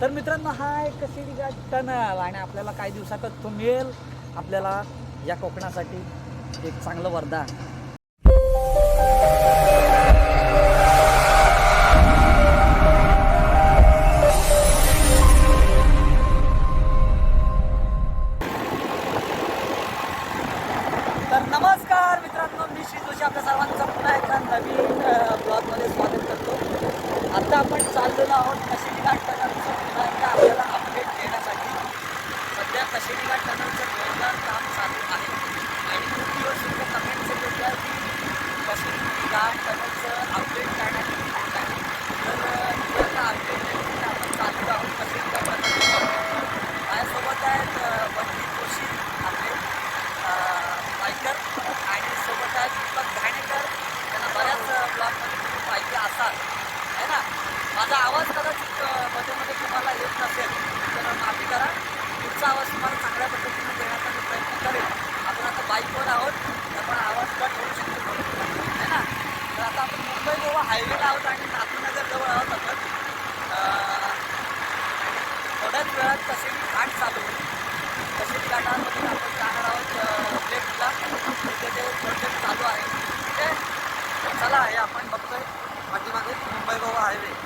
तर मित्रांनो, हा एक कशिडी घाट टनल आणि आपल्याला काही दिवसातच तो मिळेल आपल्याला या कोकणासाठी एक चांगलं वरदान. तर नमस्कार मित्रांनो, मी श्री जोशी आपल्या सर्वांचं पुन्हा एका नवीन ब्लॉगमध्ये स्वागत करतो. आता आपण चाललेलो आहोत कशिडी घाट टनलचं पुन्हा एकदा आपल्याला अपडेट देण्यासाठी. सध्या कशिडी घाट टनलचं जोरदार काम चालू आहे आणि खूप दिवस तुमच्या कमेंट्स येत होत्या की कशिडी घाट टनलचं अपडेट करण्यात येत आहे. तर आता अपडेट देण्यासाठी आपण चाललेलो आहोत कशिडी घाट टनलचं. माझ्यासोबत आहेत वंदित जोशी आपले बायकर आणि सोबत आहेत दीपक घाणेकर. त्यांना बऱ्याच ब्लॉगमध्ये तुम्ही पाहिजे असाल आहे ना. माझा आवाज कदाचित मध्ये मध्ये तुम्हाला येत नसेल तर माफी करा. पुढचा आवाज तुम्हाला चांगल्या पद्धतीने देण्याचा मी प्रयत्न करेन. आपण आता बाईकवर आहोत त्यामुळे आवाज कट होऊ शकतो आहे ना. तर आता आपण मुंबई गोवा हायवेला आहोत आणि नाथनगर जवळ आहोत आपण. थोड्याच वेळात कशिडी घाट चालू होईल. कशिडी घाटामध्ये आपण जाणार आहोत लेफ्टला. तिथे ते प्रोजेक्ट चालू आहे. ठीक आहे, चला हे आपण बघतोय पाठीमागे मुंबई गोवा हायवे.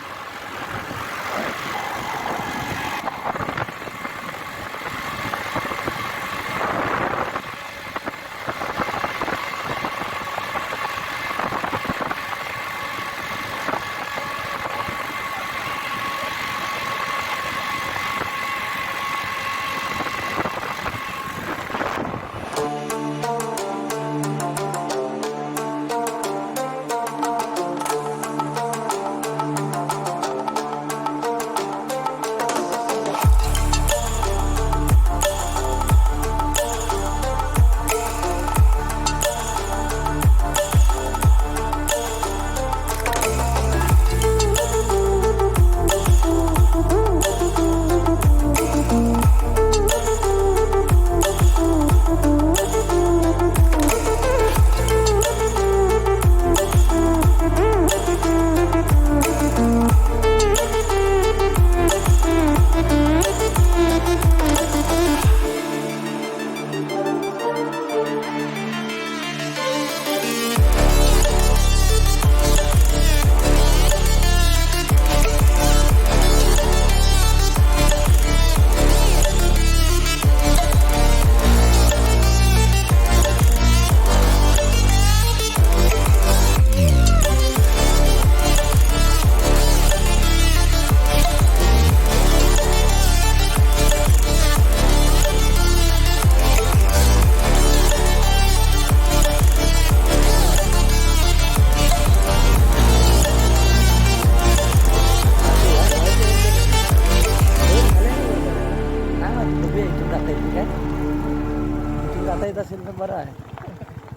जाता येत असेल तर बरं आहे,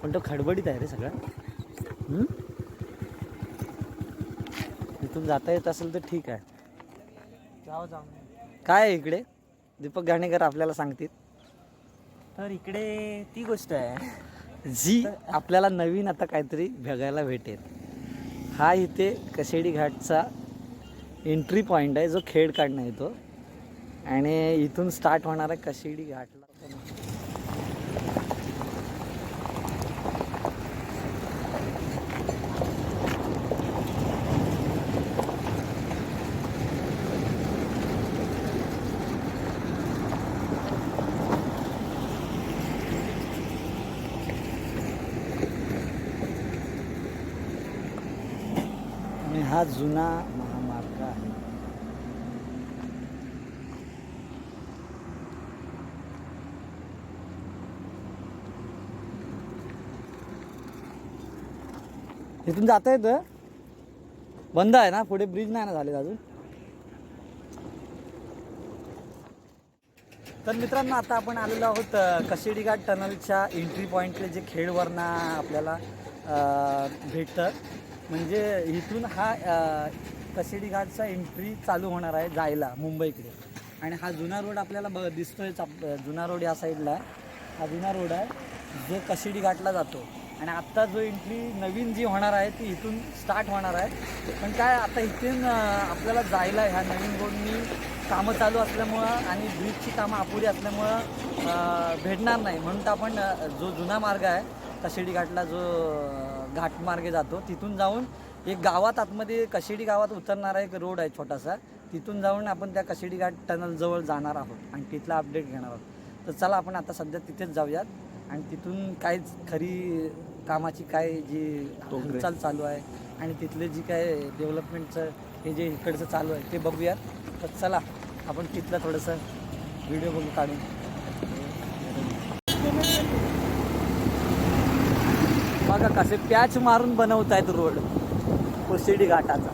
पण तो खडबडीत आहे रे सगळा. इथून जाता येत असेल तर ठीक आहे. जाऊ काय आहे इकडे दीपक घाणेकर आपल्याला सांगतील. तर इकडे ती गोष्ट आहे जी आपल्याला नवीन आता काहीतरी बघायला भेटेल. हा इथे कशिडी घाटचा एंट्री पॉईंट आहे जो खेड काढणं येतो आणि इथून स्टार्ट होणार आहे कशिडी घाटला. आणि हा जुना महामार्ग आहे. इथून जाता येतं, बंद आहे ना, पुढे ब्रिज नाही ना झाले अजून. तर मित्रांनो, आता आपण आलेलो आहोत कशिडी घाट टनलच्या एंट्री पॉईंटले जे खेडवरना आपल्याला भेटतं. म्हणजे इथून हा कशिडी घाटचा एंट्री चालू होणार आहे जायला मुंबईकडे. आणि हा जुना रोड आपल्याला दिसतोय. जुना रोड या साईडला आहे. हा जुना रोड आहे जो कशिडी घाटला जातो. आणि आत्ता जो एंट्री नवीन जी होणार आहे ती इथून स्टार्ट होणार आहे. पण काय आता इथून आपल्याला जायला ह्या नवीन रोडनी कामं चालू असल्यामुळं आणि ब्रिजची कामं अपुरी असल्यामुळं भेटणार नाही. म्हणून तर आपण जो जुना मार्ग आहे कशेडी घाटला, जो घाटमार्गे जातो, तिथून जाऊन एक गावात आतमध्ये कशेडी गावात उतरणारा एक रोड आहे छोटासा, तिथून जाऊन आपण त्या कशेडी घाट टनलजवळ जाणार आहोत आणि तिथला अपडेट घेणार आहोत. तर चला आपण आता सध्या तिथेच जाऊयात आणि तिथून काय खरी कामाची काय जी हालचाल चालू आहे आणि तिथले जी काय डेव्हलपमेंटचं हे जे इकडचं चालू आहे ते बघूयात. तर चला आपण तिथलं थोडंसं व्हिडिओ बघू काढून. बघा कसे पॅच मारून बनवत आहेत रोड कशेडी घाटाचा.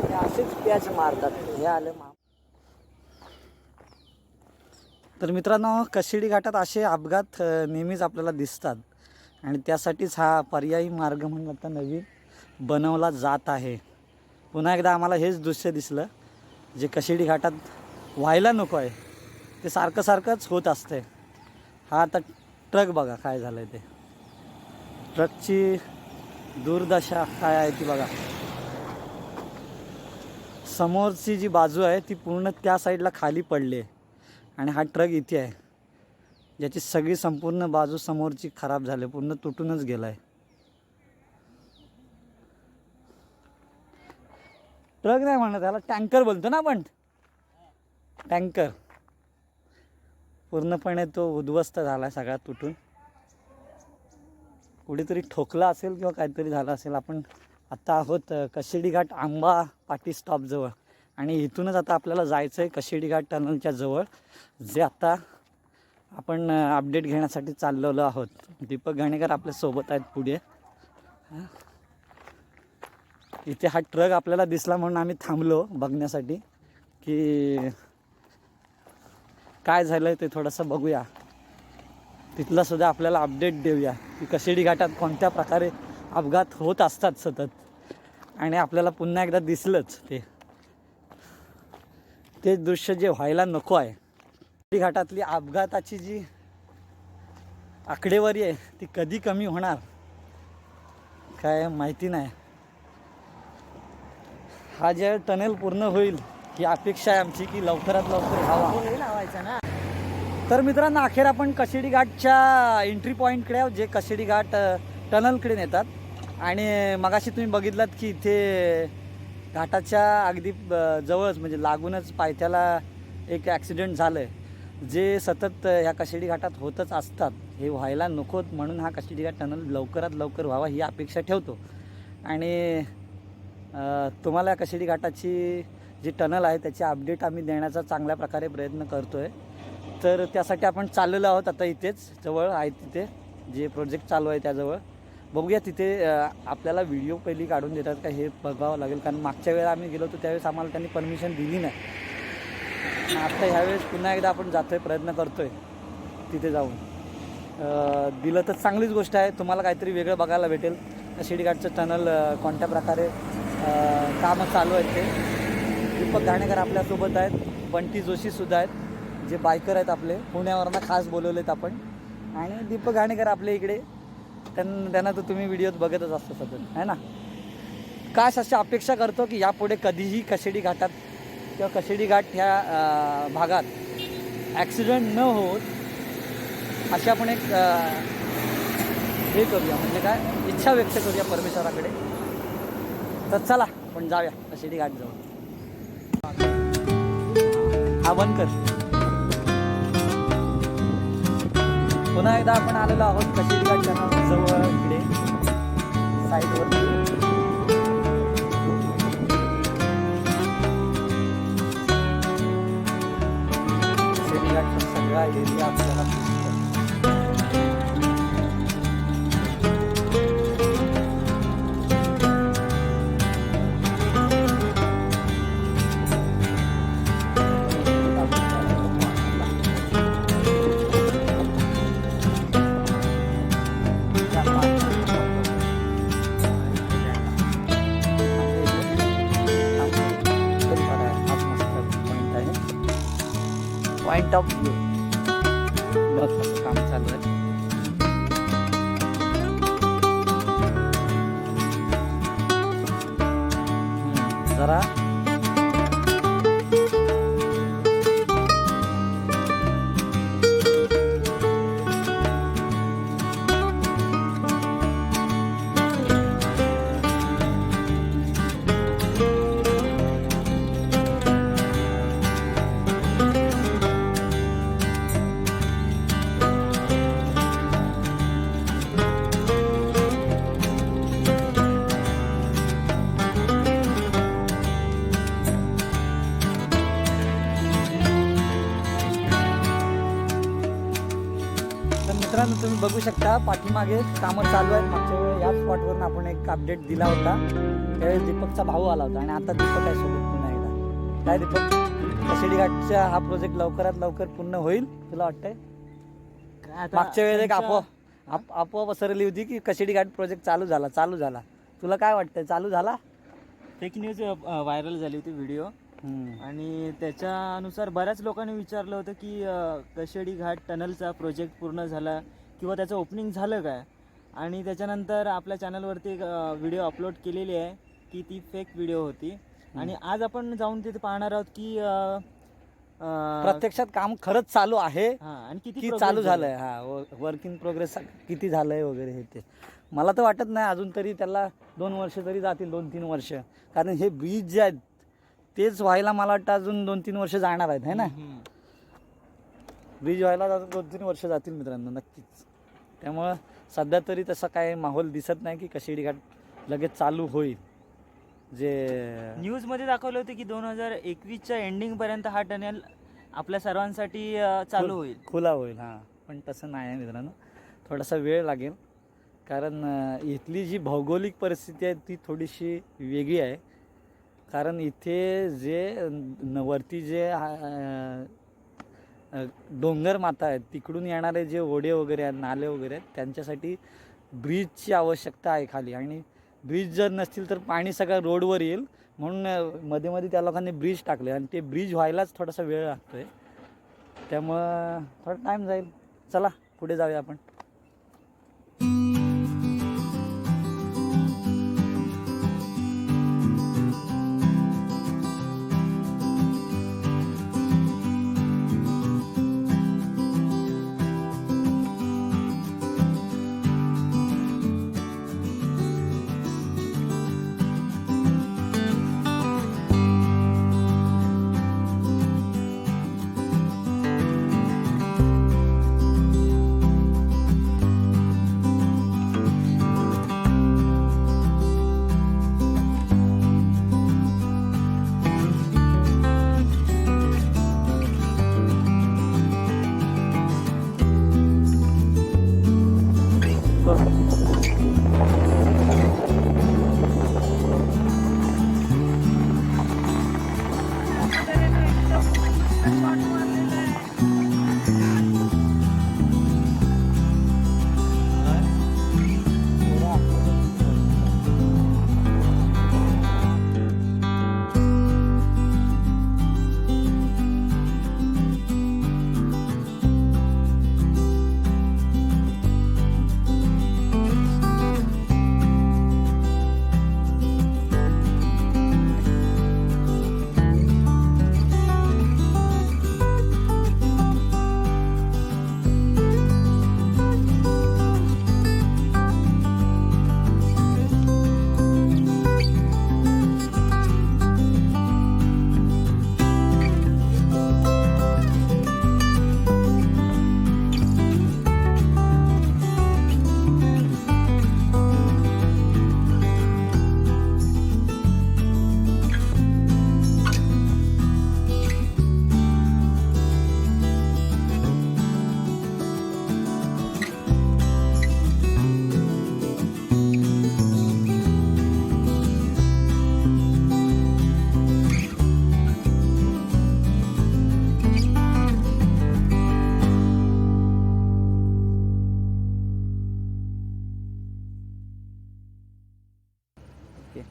हे असेच पॅच मारतात. हे आलं तर मित्रांनो, कशेडी घाटात असे अपघात नेहमीच आपल्याला दिसतात आणि त्यासाठीच हा पर्यायी मार्ग म्हणून आता नवीन बनवला जात आहे. पुन्हा एकदा आम्हाला हेच दृश्य दिसलं जे कशेडी घाटात व्हायला नको आहे ते सारखंच होत असते. हा आता ट्रक बघा काय झालं आहे ते. ट्रकची दुर्दशा काय आहे ती बघा. समोरची जी बाजू आहे ती पूर्ण त्या साईडला खाली पडली आहे आणि हा ट्रक इथे आहे, ज्याची सगळी संपूर्ण बाजू समोरची खराब झाली, पूर्ण तुटूनच गेला आहे. ट्रक नाही म्हणत त्याला, टँकर बोलतो ना आपण. टँकर पूर्णपणे तो उद्ध्वस्त झाला आहे, सगळा तुटून. कुठेतरी ठोकला असेल किंवा काहीतरी झालं असेल. आपण आत्ता आहोत कशेडी घाट आंबा पाटी स्टॉपजवळ आणि इथूनच आता आपल्याला जायचं आहे कशेडी घाट टनलच्या जवळ, जे आता आपण अपडेट घेण्यासाठी चाललेलो आहोत. दीपक घाणेकर आपल्यासोबत आहेत पुढे. इथे हा ट्रक आपल्याला दिसला म्हणून आम्ही थांबलो बघण्यासाठी की काय झालं ते थोडंसं बघूया. तिथला सुद्धा आपल्याला अपडेट देऊया की कशेडी घाटात कोणत्या प्रकारे अपघात होत असतात सतत. आणि आपल्याला पुन्हा एकदा दिसलंच ते दृश्य जे व्हायला नको आहे. कशेडी घाटातली अपघाताची जी आकडेवारी आहे ती कधी कमी होणार काय माहिती नाही. हा जे टनेल पूर्ण होईल ही अपेक्षा आहे आमची की लवकरात लवकर व्हावा. लावायचा ना. तर मित्रांनो, अखेर आपण कशेडी घाटच्या एंट्री पॉईंटकडे आहोत, जे कशेडी घाट टनलकडे नेतात. आणि मगाशी तुम्ही बघितलात की इथे घाटाच्या अगदी जवळच म्हणजे लागूनच पायथ्याला एक ॲक्सिडेंट झालं आहे, जे सतत ह्या कशेडी घाटात होतच असतात. हे व्हायला नकोत म्हणून हा कशेडी घाट टनल लवकरात लवकर व्हावा ही अपेक्षा ठेवतो. आणि तुम्हाला कशेडी घाटाची जी टनल आहे त्याची अपडेट आम्ही देण्याचा चांगल्या प्रकारे प्रयत्न करतो आहे. तर त्यासाठी आपण चाललेलो आहोत आता इथेच जवळ आहे, तिथे जे प्रोजेक्ट चालू आहे त्याजवळ. बघूया तिथे आपल्याला व्हिडिओ पहिली काढून देतात का हे बघावं लागेल, कारण मागच्या वेळेला आम्ही गेलो होतो त्यावेळेस आम्हाला त्यांनी परमिशन दिली नाही. आता ह्यावेळेस पुन्हा एकदा आपण जातो आहे, प्रयत्न करतो आहे तिथे जाऊन. दिलं तर चांगलीच गोष्ट आहे, तुम्हाला काहीतरी वेगळं बघायला भेटेल. कशेडी घाटचं टनल कोणत्या प्रकारे कामं चालू आहेत ते. दीपक घाणेकर आपल्यासोबत आहेत, बंटी जोशीसुद्धा आहेत जे बायकर आहेत आपले, पुण्यावरनं खास बोलवले आहेत आपण. आणि दीपक घाणेकर आपल्या इकडे त्यांना तर तुम्ही व्हिडिओत बघतच असतो सतत, आहे ना. काश अशी अपेक्षा करतो की यापुढे कधीही कशेडी घाटात किंवा कशेडी घाट ह्या भागात ॲक्सिडेंट न होत अशी आपण एक हे करूया, म्हणजे काय इच्छा व्यक्त करूया परमेश्वराकडे. तर चला आपण जाऊया कशेडी घाट जवळ. हा बंद कर. पुन्हा एकदा आपण आलेलो आहोत कशेडी घाट जवळ इकडे साईडवरती. कशेडी घाटचा सगळा एरिया आपल्याला दिसतो. पॉइंट ऑफ व्ह्यू बघ कसं काम चालू आहे. जरा मित्रांनो तुम्ही बघू शकता पाठीमागे कामं चालू आहेत. मागच्या वेळी याच स्पॉटवरून आपण एक अपडेट दिला होता. त्यावेळेस दीपकचा भाऊ आला होता आणि आता दीपक आहे सोबत पुन्हा एकदा. काय दीपक, कशेडी घाटचा हा प्रोजेक्ट लवकरात लवकर पूर्ण होईल तुला वाटतंय? मागच्या वेळेस एक अफवा पसरली होती की कशेडी घाट प्रोजेक्ट चालू झाला. तुला काय वाटतंय, चालू झाला? फेक न्यूज व्हायरल झाली होती व्हिडिओ आणि त्याच्यानुसार बऱ्याच लोकांनी विचारलं होतं की कशेडी घाट टनलचा प्रोजेक्ट पूर्ण झाला किंवा त्याचं ओपनिंग झालं काय. आणि त्याच्यानंतर आपल्या चॅनलवरती एक व्हिडिओ अपलोड केलेली आहे की ती फेक व्हिडिओ होती. आणि आज आपण जाऊन तिथे पाहणार आहोत की प्रत्यक्षात काम खरंच चालू आहे आणि किती चालू झालंय. वर्क इन प्रोग्रेस किती झालंय वगैरे हे ते मला तर वाटत नाही अजून तरी त्याला 2 वर्ष तरी जातील, 2-3 वर्ष. कारण हे ब्रिज जे आहेत तेच व्हायला मला वाटतं अजून 2-3 वर्ष जाणार आहेत है ना. ब्रिज व्हायला अजून 2-3 वर्ष जातील मित्रांनो नक्कीच. त्यामुळं सध्या तरी तसा काय माहोल दिसत नाही की कशेडी घाट लगेच चालू होईल. जे न्यूजमध्ये दाखवलं होतं की 2021च्या एंडिंगपर्यंत हा टनेल आपल्या सर्वांसाठी चालू होईल, खुला होईल. पण तसं नाही आहे मित्रांनो, थोडासा वेळ लागेल. कारण इथली जी भौगोलिक परिस्थिती आहे ती थोडीशी वेगळी आहे. कारण इथे जे वरती जे डोंगर माथा आहेत तिकडून येणारे जे ओढे वगैरे आहेत, नाले वगैरे आहेत, त्यांच्यासाठी ब्रिजची आवश्यकता आहे खाली. आणि ब्रिज जर नसतील तर पाणी सगळं रोडवर येईल. म्हणून मध्ये मध्ये त्या लोकांनी ब्रिज टाकले आणि ते ब्रिज व्हायलाच थोडासा वेळ लागतो आहे. त्यामुळं थोडा टाईम जाईल. चला पुढे जाऊया आपण.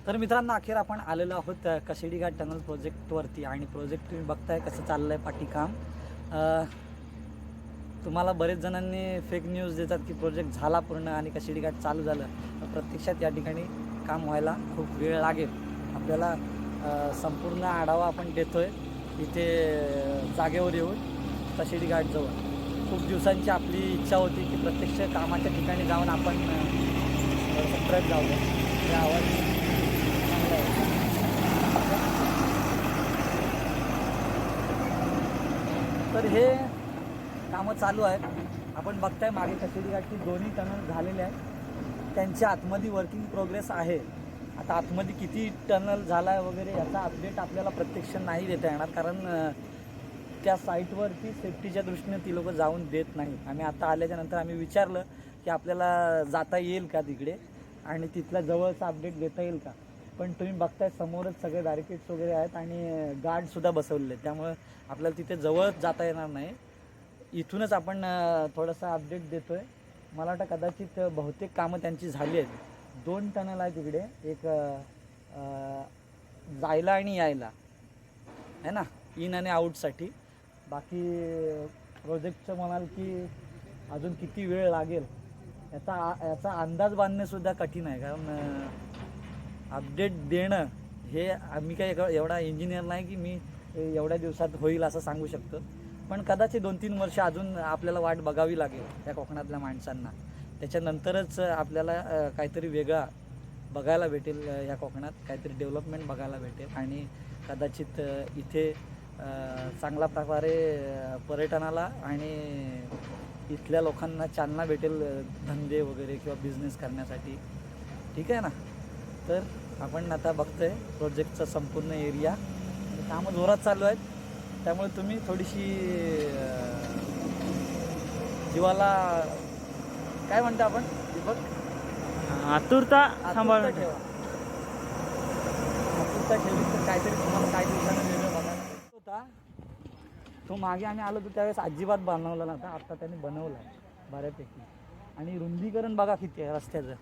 तर मित्रांनो अखेर आपण आलेलो आहोत कशेडी घाट टनल प्रोजेक्टवरती. आणि प्रोजेक्ट तुम्ही बघताय कसं चाललं आहे पाठी काम. तुम्हाला बरेच जणांनी फेक न्यूज देतात की प्रोजेक्ट झाला पूर्ण आणि कशेडी घाट चालू झालं. प्रत्यक्षात या ठिकाणी काम व्हायला खूप वेळ लागेल. आपल्याला संपूर्ण आढावा आपण देतो आहे इथे जागेवर येऊन कशेडी घाटजवळ. खूप दिवसांची आपली इच्छा होती की प्रत्यक्ष कामाच्या ठिकाणी जाऊन आपण ट्रक जाऊया. या आवाज तर हे कामं चालू आहेत. आपण बघताय मागे कशेडी घाटची दोन्ही टनल झालेले आहेत. त्यांच्या आतमध्ये वर्किंग प्रोग्रेस आहे. आता आतमध्ये किती टनल झाला आहे वगैरे याचा अपडेट आपल्याला प्रत्यक्ष नाही देता येणार. कारण त्या साईटवरती सेफ्टीच्या दृष्टीने ती लोक जाऊन देत नाही. आम्ही आता आल्याच्या नंतर आम्ही विचारलं की आपल्याला जाता येईल का तिकडे आणि तिथल्या जवळचा अपडेट घेता येईल का. पण तुम्ही बघताय समोरच सगळे बॅरिकेड्स वगैरे आहेत आणि गार्डसुद्धा बसवलेले आहेत, त्यामुळे आपल्याला तिथे जवळच जाता येणार नाही. इथूनच आपण थोडासा अपडेट देतो आहे. मला वाटतं कदाचित बहुतेक कामं त्यांची झाली आहेत. 2 टनल आहे तिकडे, एक जायला आणि यायला आहे ना, इन आणि आऊटसाठी. बाकी प्रोजेक्टचं म्हणाल की अजून किती वेळ लागेल याचा अंदाज बांधणेसुद्धा कठीण आहे. कारण अपडेट देणं हे आम्ही काय एवढा इंजिनियर नाही की मी एवढ्या दिवसात होईल असं सांगू शकतो. पण कदाचित 2-3 वर्ष अजून आपल्याला वाट बघावी लागेल त्या कोकणातल्या माणसांना. त्याच्यानंतरच आपल्याला काहीतरी वेगळा बघायला भेटेल, या कोकणात काहीतरी डेव्हलपमेंट बघायला भेटेल आणि कदाचित इथे चांगल्या प्रकारे पर्यटनाला आणि इथल्या लोकांना चालना भेटेल धंदे वगैरे किंवा बिझनेस करण्यासाठी. ठीक आहे ना. तर आपण आता बघतोय प्रोजेक्टचा संपूर्ण एरिया, कामं जोरात चालू आहेत. त्यामुळे तुम्ही थोडीशी जीवाला काय म्हणतो आपण दीपक, आतुरता सांभाळून ठेवा. आतुरता ठेवली तर काहीतरी तुम्हाला काही दिवसांना वेगळं बघायला होता. तो मागे आम्ही आलो होतो त्यावेळेस अजिबात बनवला नव्हता, आता त्यांनी बनवला आहे बऱ्यापैकी. आणि रुंदीकरण बघा किती आहे रस्त्याचं.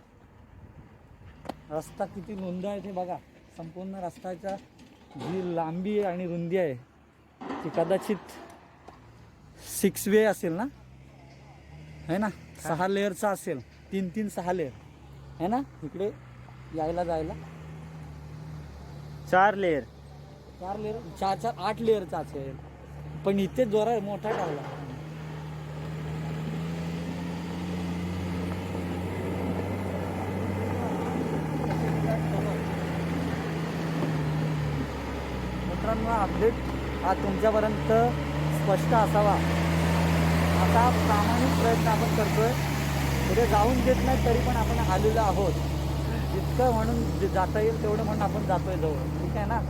रस्ता किती रुंद आहे ते बघा. संपूर्ण रस्त्याच्या जी लांबी आणि रुंदी आहे ती कदाचित 6 वे असेल ना, है ना. 6 लेअरचा असेल, 3-6 लेअर है ना. इकडे यायला जायला 4 लेअर 4 लेअर 4-4 8 लेअरचा असेल. पण इथे जोरा मोठा टाकला. मित्रांनो, अपडेट हा तुमच्यापर्यंत स्पष्ट असावा असा प्रामाणिक प्रयत्न आपण करतोय. पुढे जाऊन देत नाही तरी पण आपण आलेलो आहोत. जितकं म्हणून जाता येईल तेवढं म्हणून आपण जातोय जवळ. ठीक आहे ना.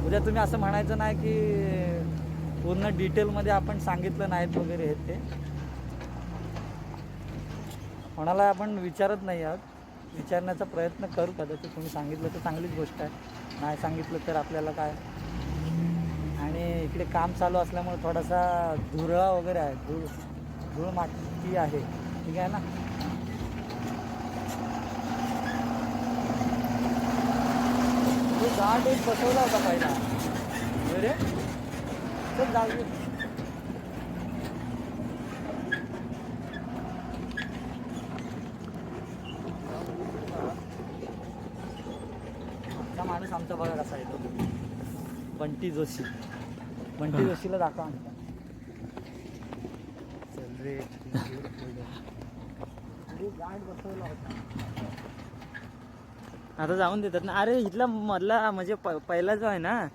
उद्या तुम्ही असं म्हणायचं नाही की पूर्ण डिटेलमध्ये आपण सांगितलं नाहीत वगैरे हे ते. कोणाला आपण विचारत नाही आहोत, विचारण्याचा प्रयत्न करू. कदाचित तुम्ही सांगितलं तर चांगलीच गोष्ट आहे, नाही सांगितलं तर आपल्याला काय. आणि इकडे काम चालू असल्यामुळे थोडासा धुरळा वगैरे आहे, धूळ माती आहे. ठीक आहे ना. तो गार्ड एक बसवला होता पहिला अरे चल जाऊ. आमचा माणूस आमचा बघा कसा येतो, बंटी जोशी. बंटी जोशीला दाखवा आमचा. चल रे गार्ड बसवला होता. आता जाऊन देतात ना. अरे इथला मधला म्हणजे पहिला जो आहे ना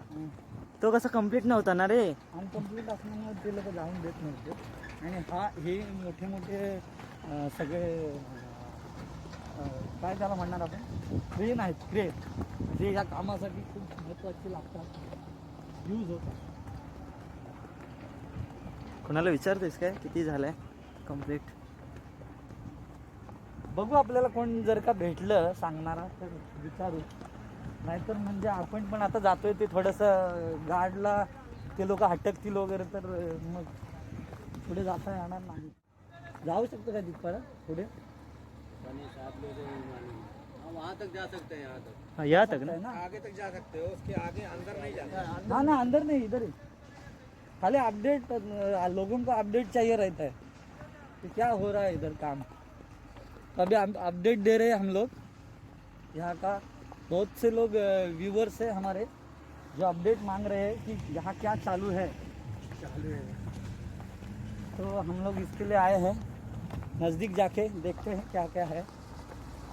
तो कसा कम्प्लीट नव्हता ना रे. अनकम्प्लीट असल्यामुळे ते लोक जाऊन देत नव्हते. आणि हे मोठे मोठे सगळे काय त्याला म्हणणार आपण, क्रेन आहेत. क्रेन जे या कामासाठी खूप महत्त्वाचे लागतात, यूज होतात. कोणाला विचारतेस काय किती झालंय कम्प्लीट? बघू, आपल्याला कोण जर का भेटलं सांगणारा तर विचारू. नाहीतर म्हणजे आपण पण आता जातोय ते थोडंसं गार्डला ते लोक हटकतील वगैरे तर मग पुढे जाता येणार नाही. जाऊ शकतो का तिथपर्यंत पुढे? वहाँ तक जा सकते हैं, यहाँ तक हाँ, यहाँ तक ना. ना आगे तक जा सकते हो, उसके आगे अंदर नहीं जाना. हाँ ना, अंदर नहीं, इधर ही. खाली अपडेट, लोगों को अपडेट चाहिए रहता है कि क्या हो रहा है इधर काम. अभी अपडेट दे रहे हैं हम लोग. यहाँ का बहुत से लोग व्यूवर्स हैं हमारे जो अपडेट मांग रहे हैं कि यहाँ क्या चालू है. तो हम लोग इसके लिए आए हैं, नज़दीक जाके देखते हैं क्या क्या है.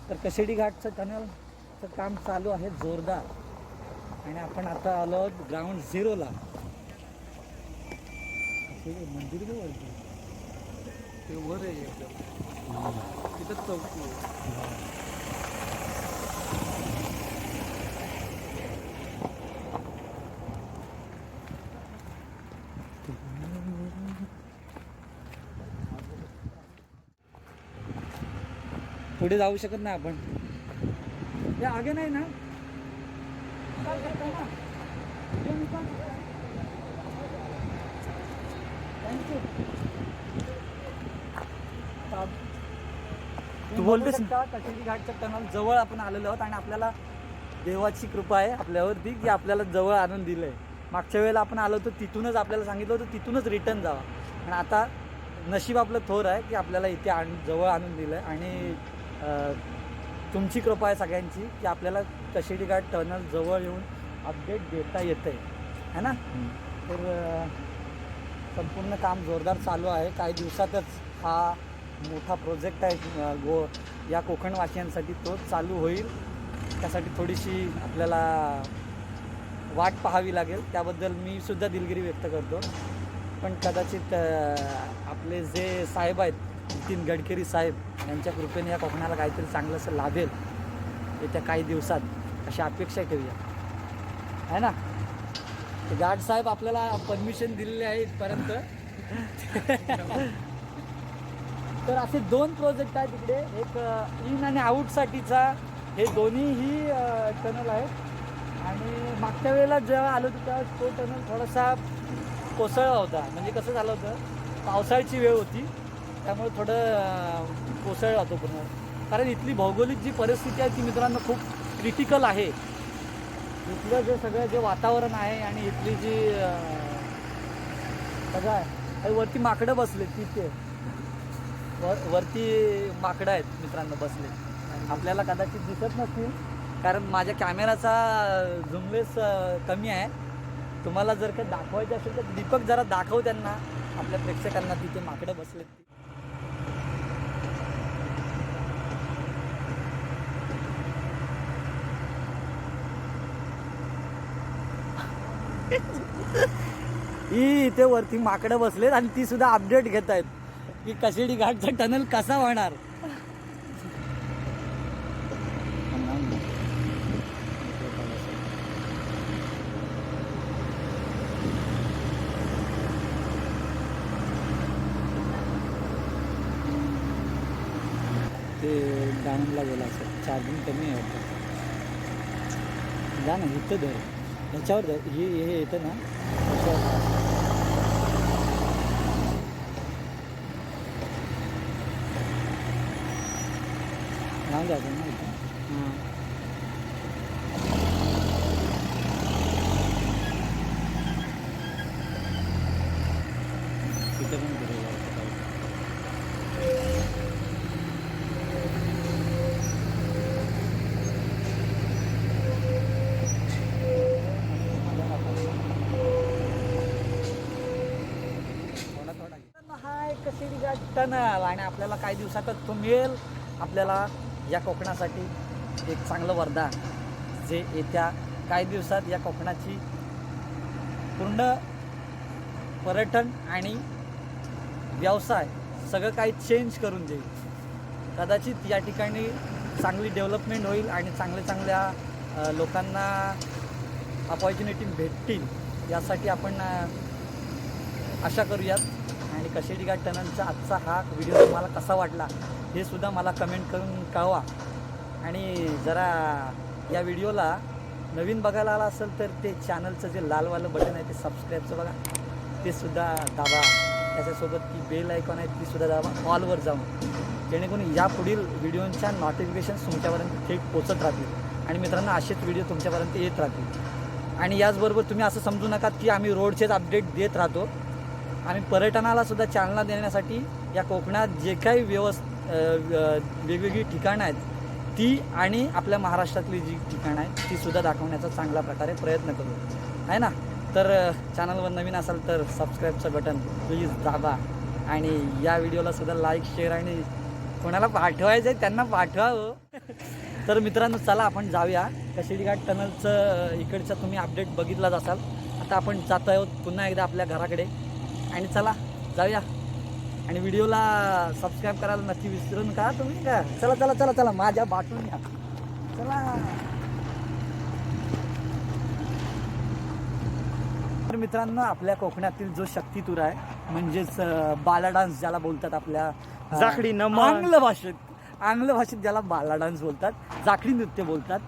तर कशेडी घाटचं टनलचं काम चालू आहे जोरदार. आणि आपण आता आलो आहोत ग्राउंड झिरोला. मंदिर बी वरती ते वर आहे एकदम, तिथंच चौकी आहे. पुढे जाऊ शकत नाही आपण. हे आगे नाही ना. तू बोलतेस कशेडी घाटच्या टनल जवळ आपण आलेलो आहोत आणि आपल्याला देवाची कृपा आहे आपल्यावरती की आपल्याला जवळ आणून दिलंय. मागच्या वेळेला आपण आलो होतो तिथूनच आपल्याला सांगितलं होतं तिथूनच रिटर्न जावा आणि आता नशीब आपलं थोर आहे की आपल्याला इथे जवळ आणून दिलं आहे. आणि तुमची कृपा आहे सगळ्यांची की आपल्याला कशेडी घाट टनल जवळ येऊन अपडेट देता येतं आहे ना. तर संपूर्ण काम जोरदार चालू आहे. काही दिवसातच हा मोठा प्रोजेक्ट आहे या कोकणवासियांसाठी तो चालू होईल. त्यासाठी थोडीशी आपल्याला वाट पाहावी लागेल. त्याबद्दल मी सुद्धा दिलगिरी व्यक्त करतो. पण कदाचित आपले जे साहेब आहेत नितीन गडकरी साहेब यांच्या कृपेने या कोकणाला काहीतरी चांगलंसं लाभेल येत्या काही दिवसात अशी अपेक्षा ठेवूया आहे ना. ते गार्ड साहेब आपल्याला परमिशन दिलेले आहे इथपर्यंत. तर असे 2 प्रोजेक्ट आहेत तिकडे. एक इन आणि आऊटसाठीचा हे दोन्हीही टनल आहेत. आणि मागच्या वेळेला जेव्हा आलो होतो तेव्हा तो टनल थोडासा कोसळला होता. म्हणजे कसं झालं होतं पावसाळ्याची वेळ होती त्यामुळे थोडं कोसळला होतो पूर्ण. कारण इथली भौगोलिक जी परिस्थिती आहे ती मित्रांनो खूप क्रिटिकल आहे. इथलं जे सगळं जे वातावरण आहे आणि इथली जी सगळं आहे वरती माकडं बसले तिथे वरती माकडं आहेत मित्रांनो बसले. आपल्याला कदाचित दिसत नसतील कारण माझ्या कॅमेराचा झुमलेस कमी आहे. तुम्हाला जर का दाखवायचं असेल तर दीपक जरा दाखव त्यांना आपल्या प्रेक्षकांना तिथे माकडं बसलेत. ही इथे वरती माकडं बसलेत आणि ती सुद्धा अपडेट घेत आहेत की कशेडी घाटचा टनल कसा होणार. ते डाऊनला गेला असं चार्जिंग कमी आहे वाटतं. जा ना इथं धर ह्याच्यावर धर हे येतं ना त्याच्यावर. नाव द्यायचं ना इथं. तिथं पण करूया. हा एक कशेडी घाट टनल आणि आपल्याला काही दिवसातच तो मिळेल आपल्याला या कोकणासाठी एक चांगलं वरदान जे येत्या काही दिवसात या कोकणाची पूर्ण पर्यटन आणि व्यवसाय सगळं काही चेंज करून देईल. कदाचित या ठिकाणी चांगली डेव्हलपमेंट होईल आणि चांगल्या लोकांना अपॉर्च्युनिटी भेटतील यासाठी आपण आशा करूयात. आणि कशेडी घाट टनलचा आजचा हा व्हिडिओ तुम्हाला कसा वाटला हे सुद्धा मला कमेंट करून कळवा. आणि जरा या व्हिडिओला नवीन बघायला आला असेल तर ते चॅनलचं जे लालवालं बटन आहे ते सबस्क्राईबचं बघा ते सुद्धा दाबा. त्याच्यासोबत ती बेल आयकॉन आहे ती सुद्धा दाबा ऑलवर जाऊन जेणेकरून या पुढील व्हिडिओच्या नोटिफिकेशन्स तुमच्यापर्यंत थेट पोचत राहतील आणि मित्रांनो असेच व्हिडिओ तुमच्यापर्यंत येत राहतील. आणि याचबरोबर तुम्ही असं समजू नका की आम्ही रोडचेच अपडेट देत राहतो. आम्ही पर्यटनाला सुद्धा चालना देण्यासाठी या कोकणात जे काही वेगवेगळी ठिकाणं आहेत ती आणि आपल्या महाराष्ट्रातली जी ठिकाणं आहेत ती सुद्धा दाखवण्याचा चांगल्या प्रकारे प्रयत्न करू आहे ना. तर चॅनलवर नवीन असाल तर सबस्क्राईबचं बटन प्लीज दाबा आणि या व्हिडिओला सुद्धा लाईक शेअर आणि कोणाला पाठवायचं आहे त्यांना पाठवावं. तर मित्रांनो चला आपण जाऊया. कशेडी घाट टनलचं इकडचं तुम्ही अपडेट बघितलाच असाल. आता आपण जात आहोत पुन्हा एकदा आपल्या घराकडे आणि चला जाऊया. आणि व्हिडिओला सबस्क्राईब करायला नक्की विसरू नका तुम्ही का. चला चला चला चला माझ्या बाटून या चला. तर मित्रांनो आपल्या कोकणातील जो शक्तितूर आहे म्हणजेच बाला डान्स ज्याला बोलतात आपल्या जाखडी नमन आंग्ल भाषेत आंग्ल भाषेत ज्याला बाला डान्स बोलतात, जाखडी नृत्य बोलतात,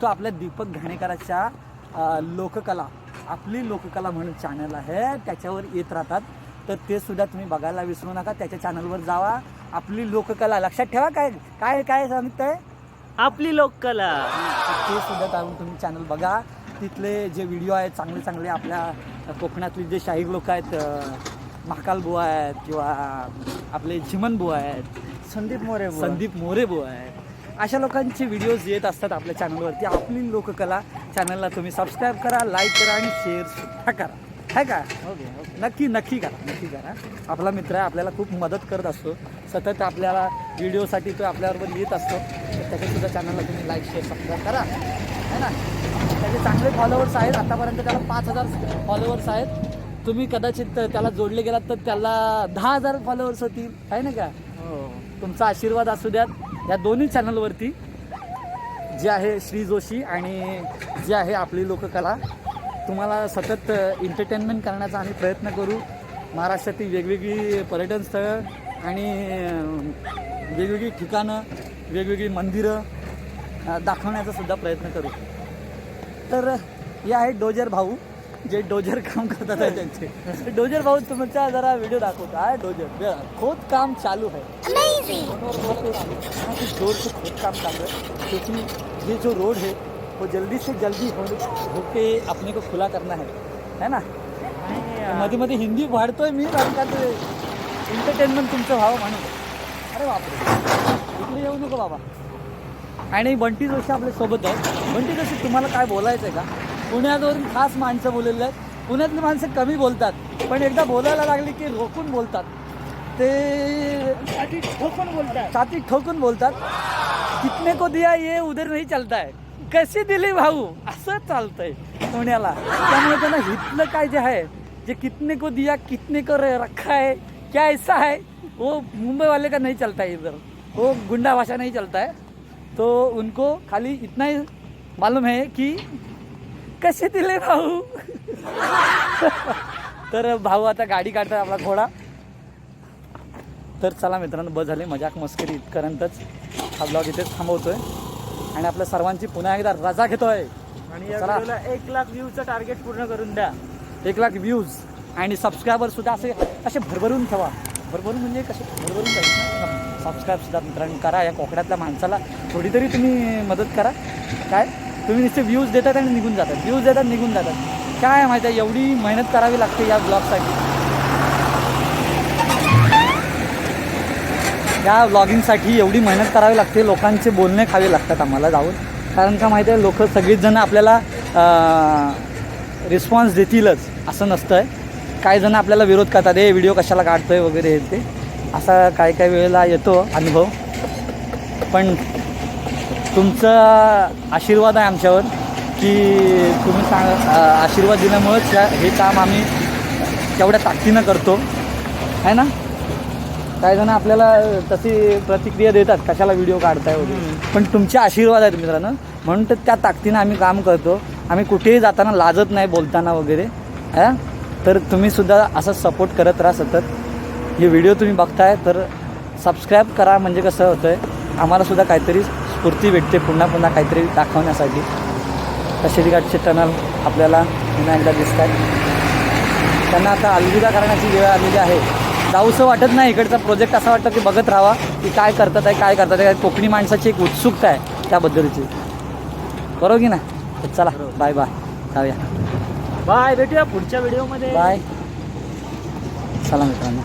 तो आपल्या दीपक घाणेकरांच्या लोककला, आपली लोककला म्हणून चॅनल आहे, त्याच्यावर येत राहतात. तर ते सुद्धा तुम्ही बघायला विसरू नका. त्याच्या चॅनलवर जावा. आपली लोककला लक्षात ठेवा. काय काय काय सांगताय? आपली लोककला. ते सुद्धा जाऊन तुम्ही चॅनल बघा. तिथले जे व्हिडिओ आहेत चांगले चांगले, आपल्या कोकणातले जे शाहीर लोक आहेत, महाकाल बुवा आहेत किंवा आपले झिमन बुवा आहेत, संदीप मोरे बुवा आहेत, अशा लोकांचे व्हिडिओज येत असतात आपल्या चॅनलवरती. आपली लोककला चॅनलला तुम्ही सबस्क्राईब करा, लाईक करा आणि शेअर सुद्धा करा. आहे का? ओके. नक्की करा. आपला मित्र आहे, आपल्याला खूप मदत करत असतो. सतत आपल्याला व्हिडिओसाठी तो आपल्याबरोबर येत असतो. तर त्याच्यासुद्धा चॅनलला तुम्ही लाईक शेअर सबस्क्राईब करा. है ना? त्याचे चांगले फॉलोअर्स आहेत. आतापर्यंत त्याला 5,000 फॉलोअर्स आहेत. तुम्ही कदाचित त्याला जोडले गेलात तर त्याला 10,000 फॉलोअर्स होतील. आहे ना का? तुमचा आशीर्वाद असू द्यात या दोन्ही चॅनलवरती, जे आहे श्री जोशी आणि जे आहे आपली लोककला. तुम्हाला सतत एंटरटेनमेंट करण्याचा आम्ही प्रयत्न करू. महाराष्ट्रातील वेगवेगळी पर्यटन स्थळं आणि वेगवेगळी ठिकाणं, वेगवेगळी मंदिरं दाखवण्याचा सुद्धा प्रयत्न करू. तर हे आहे डोजर भाऊ, जे डोजर काम करतात आहे त्यांचे. डोजर भाऊ तुमचा जरा व्हिडिओ दाखवतो. आहे डोजर खोद काम चालू है, जोर से खोद काम चालू है, क्योंकि ये जो रोड है वो जल्दी से जल्दी होके अपने को खुला करना है ना? मध्ये मध्ये हिंदी वाढतोय मी, कारण का ते एंटरटेनमेंट तुमचं व्हावं म्हणून. अरे बापरे, इकडे येऊ नको बाबा. आणि बंटी जोशी आपल्या सोबत आहे. बंटी जोशी, तुम्हाला काय बोलायचं आहे का? पुण्यावरून खास माणसं बोललेली आहेत. पुण्यातली माणसं कमी बोलतात, पण एकदा बोलायला लागली की रोखून बोलतात. ते छाती ठोकून बोलतात. कितने को दिया ये उधर नाही चलता है, कशी दिली भाऊ, असं चालतंय पुण्याला. त्यामुळे त्यांना हितलं काय जे आहे, जे कितने को दिया कितने को रखा है, क्या ऐसा है, वो मुंबई वाले का नहीं चलता है इधर. वो गुंडा भाषा नहीं चलता है. तो उनको खाली इतना ही मालूम है की कसे दिले भाऊ. तर भाऊ आता गाडी काढतात आपला घोडा. तर चला मित्रांनो, बस झाले मजाक मस्करी इथपर्यंतच. हा ब्लॉग इथेच थांबवतोय आणि आपल्या सर्वांची पुन्हा एकदा रजा घेतोय. आणि या व्हिडिओला 1,00,000 व्ह्यूजचं टार्गेट पूर्ण करून द्या. 1,00,000 व्ह्यूज आणि सबस्क्रायबर सुद्धा असे भरभरून ठेवा. भरभरून म्हणजे कसे भरभरून जाईल. सबस्क्राईब सुद्धा मित्रांनो करा. या कोकणातल्या माणसाला थोडी तरी तुम्ही मदत करा. काय तुम्ही नुसते व्ह्यूज देतात आणि निघून जातात, व्ह्यूज देतात निघून जातात. काय माहिती आहे, एवढी मेहनत करावी लागते या ब्लॉगसाठी, या ब्लॉगिंगसाठी एवढी मेहनत करावी लागते. लोकांचे बोलणे खावे लागतात आम्हाला जाऊन. कारण का माहिती आहे, लोक सगळीच जण आपल्याला रिस्पॉन्स देतीलच असं नसतं आहे. काही जण आपल्याला विरोध करतात, हे व्हिडिओ कशाला काढतोय वगैरे हे ते. असा काही वेळेला येतो अनुभव. पण तुमचा आशीर्वाद आहे आमच्यावर, की तुम्ही आशीर्वाद दिल्यामुळंच हे काम आम्ही तेवढ्या ताकदीनं करतो. आहे ना? काही जण आपल्याला तशी प्रतिक्रिया देतात, कशाला व्हिडिओ काढताय वगैरे. पण तुमचे आशीर्वाद आहेत मित्रांनो, म्हणून तर त्या ताकदीनं आम्ही काम करतो. आम्ही कुठेही जाताना लाजत नाही बोलताना वगैरे. तर तुम्हीसुद्धा असं सपोर्ट करत राहा सतत. हे व्हिडिओ तुम्ही बघताय तर सबस्क्राईब करा. म्हणजे कसं होतं आहे, आम्हालासुद्धा काहीतरी स्फूर्ती भेटते पुन्हा पुन्हा काहीतरी दाखवण्यासाठी. कशेडी घाटचे टनल आपल्याला पुन्हा एकदा दिसत आहेत. त्यांना आता अलविदा करण्याची वेळ आलेली आहे. जाऊसं वाटत नाही. इकडचा प्रोजेक्ट असा वाटतं की बघत राहावा की काय करतात आहे. कोकणी माणसाची एक उत्सुकता आहे त्याबद्दलची, बरोबर की ना? तर चला बाय बाय, जाऊया. बाय, भेटूया पुढच्या व्हिडिओमध्ये. बाय. चला मित्रांनो.